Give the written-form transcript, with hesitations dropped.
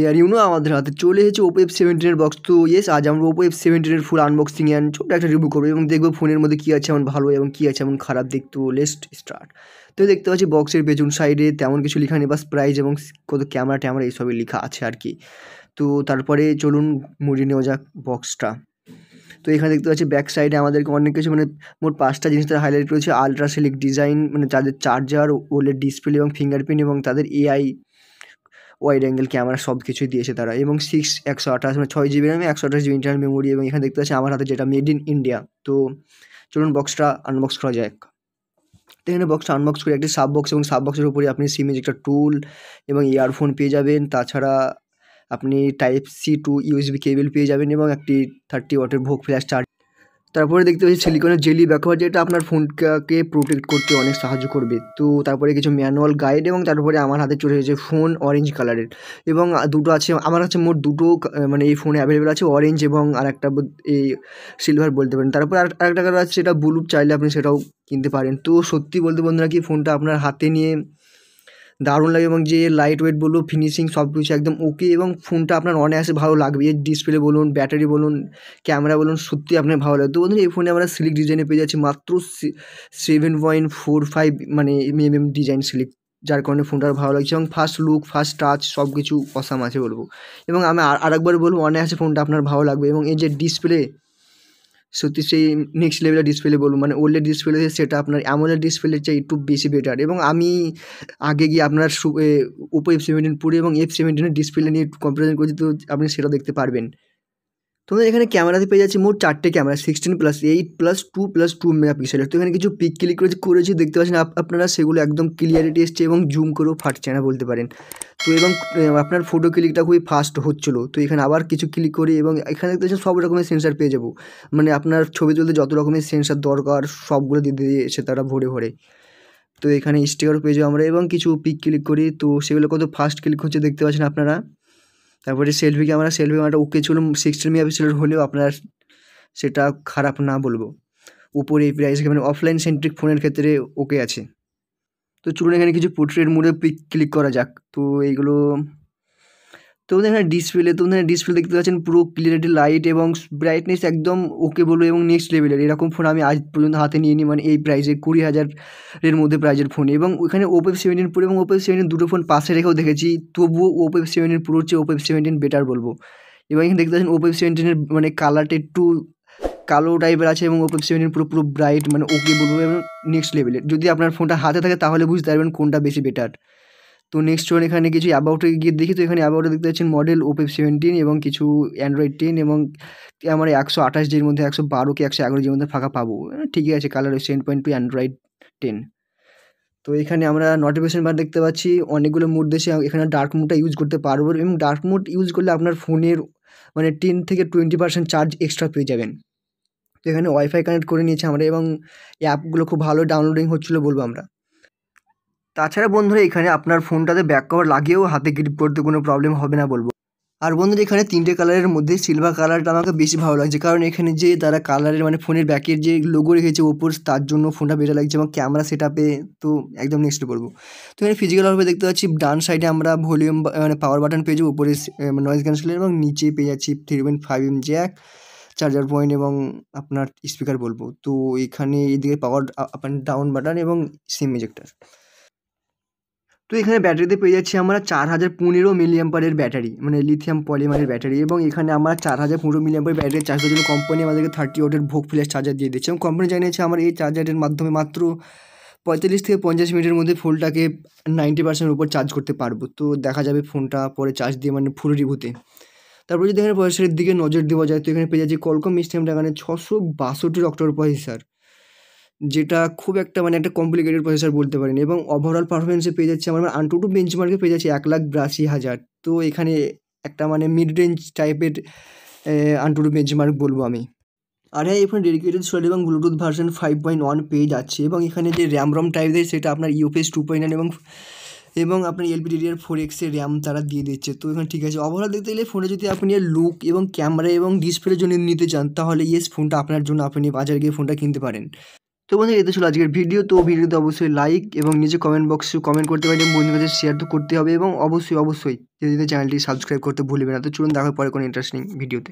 আর YONO আমাদের হাতে চলে এসেছে Oppo F17 বক্স। তো ইয়েস, আজ আমরা Oppo F17 full unboxing and ছোট্ট একটা রিভিউ করবো এবং দেখবো ফোনের মধ্যে কী আছে এমন ভালো এবং কী আছে এমন খারাপ। দেখতো লেটস স্টার্ট। তো দেখতে পাচ্ছি বক্সের পেছন সাইডে তেমন কিছু লেখা নেই, বাস প্রাইস এবং কত ক্যামেরা ট্যামেরা এইসবই লেখা আছে আর কি। তো তারপরে চলুন মুড়ি নেওয়া যাক বক্সটা। তো এখানে দেখতে পাচ্ছি ব্যাক সাইডে আমাদেরকে অনেক কিছু মানে মোট 5টা জিনিস তারা হাইলাইট করেছে। আলট্রা সিলিক ডিজাইন, মানে তাদের চার্জার, ওলেড ডিসপ্লে এবং ফিঙ্গারপ্রিন্ট এবং তাদের এআই ওয়াইড অ্যাঙ্গেল ক্যামেরা সব কিছুই দিয়েছে তারা। এবং 128 মানে 6 GB RAM, 128 GB internal memory. এবং এখানে দেখতে পাচ্ছি আমার হাতে যেটা মেড ইন ইন্ডিয়া। তো চলুন বক্সটা আনবক্স করা যাক। তো এখানে বক্সটা আনবক্স করে একটি সাব বক্স এবং সাব বক্সের উপরে আপনি সিমেজ একটা টুল এবং ইয়ারফোন পেয়ে যাবেন। তাছাড়া আপনি type C to USB cable পেয়ে যাবেন এবং একটি 30 ওয়াটের ভোগ ফ্ল্যাশ চার্জ। তারপরে দেখতে পাচ্ছি সিলিকনের জেলি ব্যবহার, যেটা আপনার ফোনটাকে প্রোটেক্ট করতে অনেক সাহায্য করবে। তো তারপরে কিছু ম্যানুয়াল গাইড এবং তারপরে আমার হাতে চলে এসেছে ফোন অরেঞ্জ কালারের এবং দুটো আছে আমার কাছে, মোট দুটো মানে এই ফোনে অ্যাভেলেবেল আছে, অরেঞ্জ এবং আরেকটা এই সিলভার বলতে পারেন। তারপর আরেকটা কালার আছে সেটা ব্লু, চাইলে আপনি সেটাও কিনতে পারেন। তো সত্যি বলতে বন্ধুরা কি ফোনটা আপনার হাতে নিয়ে দারুণ লাগে এবং যে লাইট ওয়েট বলুন, ফিনিশিং সব কিছু একদম ওকে এবং ফোনটা আপনার অনায়াসে ভালো লাগবে। এর ডিসপ্লে বলুন, ব্যাটারি বলুন, ক্যামেরা বলুন, সত্যি আপনার ভালো লাগে। তো বন্ধুরা এই ফোনে আমরা সিলিক ডিজাইনে পেয়ে যাচ্ছি মাত্র 7.45 মানে ডিজাইন সিলিক, যার কারণে ফোনটা ভালো লাগছে এবং ফার্স্ট লুক, ফার্স্ট টাচ সব কিছু অসাম আছে বলবো। এবং আমি আরেকবার বলবো অনায়াসে ফোনটা আপনার ভালো লাগবে। এবং এই যে ডিসপ্লে, সত্যি সেই নেক্সট লেভেলের ডিসপ্লে বলুন, মানে ওলেড ডিসপ্লে সেটা আপনার অ্যামোলেড ডিসপ্লের চেয়ে একটু বেশি বেটার। এবং আমি আগে গিয়ে আপনার Oppo F17 Pro এবং F17 ডিসপ্লে নিয়ে কম্পারিজন করেছি, তো আপনি সেটাও দেখতে পারবেন। তোমাদের এখানে ক্যামেরাতে পেয়ে যাচ্ছি মোট 4টে ক্যামেরা, 16+8+2+2 মেগাপিক্সেলের। তো এখানে কিছু পিক ক্লিক করেছি দেখতে পাচ্ছেন আপনারা, সেগুলো একদম ক্লিয়ারিটি এসছে এবং জুম করেও ফাটছে না বলতে পারেন। তো এবং আপনার ফটো ক্লিকটা খুবই ফাস্ট হচ্ছিলো। তো এখানে আবার কিছু ক্লিক করি এবং এখানে দেখতে পাচ্ছেন সব রকমের সেন্সার পেয়ে যাবো, মানে আপনার ছবি তুলতে যত রকমের সেন্সার দরকার সবগুলো দিয়ে দিয়েছে তারা ভরে ভরে। তো এখানে স্টিকারও পেয়ে যাবো আমরা এবং কিছু পিক ক্লিক করি, তো সেগুলো কত ফাস্ট ক্লিক হচ্ছে দেখতে পাচ্ছেন আপনারা। তারপরে সেলফি ক্যামেরাটা ওকে ছিল, 16 মেগাপিক্সেলের হলেও আপনার সেটা খারাপ না বলবো। উপরে এই প্রাইস মানে অফলাইন সেন্ট্রিক ফোনের ক্ষেত্রে ওকে আছে। তো চলুন এখানে কিছু পোর্ট্রেট মোডে পিক ক্লিক করা যাক। তো এইগুলো তো এখানে ডিসপ্লে দেখতে পাচ্ছেন পুরো ক্লিয়ারিটি, লাইট এবং ব্রাইটনেস একদম ওকে বলবো এবং নেক্সট লেভেলের। এরকম ফোন আমি আজ পর্যন্ত হাতে নিয়ে নিই, মানে এই প্রাইসে 20,000-এর মধ্যে প্রাইজের ফোন। এবং ওখানে Oppo F17 Pro এবং Oppo F17 দুটো ফোন পাশে রেখেও দেখেছি, তবুও Oppo F17 Pro চেয়ে Oppo F17 বেটার বলবো। এবং এখানে দেখতে পাচ্ছেন Oppo F17 মানে কালারটা একটু কালো টাইপের আছে এবং Oppo F17 পুরো ব্রাইট, মানে ওকে বলবো এবং নেক্সট লেভেলের। যদি আপনার ফোনটা হাতে থাকে তাহলে বুঝতে পারবেন কোনটা বেশি বেটার। তো নেক্সট চলুন এখানে কিছু অ্যাবাউটে গিয়ে দেখি। তো এখানে অ্যাবাউটে দেখতে পাচ্ছেন মডেল Oppo F17 এবং কিছু Android 10 এবং আমরা 128Gর মধ্যে 112 কি 111Gর মধ্যে ফাঁকা পাবো। ঠিকই আছে, কালার 7.2 Android 10। তো এখানে আমরা নোটিফিকেশন বার দেখতে পাচ্ছি, অনেকগুলো মোড দিয়েছে। এখানে ডার্ক মোডটা ইউজ করতে পারবো এবং ডার্ক মোড ইউজ করলে আপনার ফোনের মানে 10 থেকে 20% চার্জ এক্সট্রা পেয়ে যাবেন। তো এখানে ওয়াইফাই কানেক্ট করে নিয়েছি আমরা এবং অ্যাপগুলো খুব ভালো ডাউনলোডিং হচ্ছিলো বলবো আমরা। তাছাড়া বন্ধুরা এখানে আপনার ফোনটাতে ব্যাক কভার লাগিয়েও হাতে গ্রিপ করতে কোনো প্রবলেম হবে না বলবো। আর বন্ধুরা এখানে 3টে কালারের মধ্যে সিলভার কালারটা আমাকে বেশি ভালো লাগছে, কারণ এখানে যে তারা কালারের মানে ফোনের ব্যাকের যে লোগো রেখেছে ওপোর, তার জন্য ফোনটা বেটার লাগছে এবং ক্যামেরা সেটআপে তো একদম নেক্সট বলবো। তো এখানে ফিজিক্যালভাবে দেখতে পাচ্ছি ডান সাইডে আমরা ভলিউম মানে পাওয়ার বাটন পেয়ে যাবো, উপরে নয়েজ ক্যান্সেলার এবং নিচে পেয়ে যাচ্ছি 3.5mm জ্যাক, চার্জার পয়েন্ট এবং আপনার স্পিকার বলবো। তো এখানে এদিকে power up and down button এবং সিম ইজেক্টার। তো এখানে ব্যাটারিতে পেয়ে যাচ্ছি আমরা 4015 মিলিঅ্যাম্পারের ব্যাটারি, মানে লিথিয়াম পলিমারের ব্যাটারি। এবং এখানে আমরা 4015 মিলিঅ্যাম্পারের ব্যাটারি চার্জ করার জন্য কোম্পানি আমাদেরকে 30 ওয়াটের ভোগ ফ্ল্যাশ চার্জার দিয়ে দিচ্ছে এবং কোম্পানি জানিয়েছে আমার এই চার্জারের মাধ্যমে মাত্র 45 থেকে 50 মিনিটের মধ্যে ফোনটাকে 90% উপর চার্জ করতে পারবো। তো দেখা যাবে ফোনটা পরে চার্জ দিয়ে মানে ফুল রিভিউতে। তারপর যদি এখানে প্রসেসরের দিকে নজর দেওয়া যায়, তো এখানে পেয়ে যাচ্ছি কলকম স্ন্যাপড্রাগনের 662 অক্টাকোর প্রসেসর, যেটা খুব একটা মানে একটা কমপ্লিকেটেড প্রসেসর বলতে পারেন। এবং ওভারঅল পারফরমেন্সে পেয়ে যাচ্ছে আমার AnTuTu বেঞ্চমার্কে পেয়ে যাচ্ছে 1,82,000। তো এখানে একটা মানে মিড রেঞ্জ টাইপের AnTuTu বেঞ্চমার্ক বলবো আমি। আর হ্যাঁ, এখানে ডেডিকেটেড সোহেল এবং ব্লুটুথ ভার্সন 5.1 পেয়ে যাচ্ছে। এবং এখানে যে র্যাম রম টাইপ দেয় সেটা আপনার UFS 2.9 এবং আপনার LPDDR4X এর র্যাম তারা দিয়ে দিচ্ছে। তো এখানে ঠিক আছে। ওভারঅল দেখতে গেলে ফোনে যদি আপনি লুক এবং ক্যামেরা এবং ডিসপ্লের জন্য নিতে চান, তাহলে ইয়েস ফোনটা আপনার জন্য, আপনি বাজারে গিয়ে ফোনটা কিনতে পারেন। তো বন্ধুরা এতে ছিল আজকের ভিডিও। তো ভিডিওতে অবশ্যই লাইক এবং নিচে কমেন্ট বক্সে কমেন্ট করতে পারেন এবং বন্ধুদের কাছে শেয়ার তো করতে হবে এবং অবশ্যই চ্যানেলটি সাবস্ক্রাইব করতে ভুলবেন না। তো চলুন দেখা হবে পরে কোনো ইন্টারেস্টিং ভিডিওতে।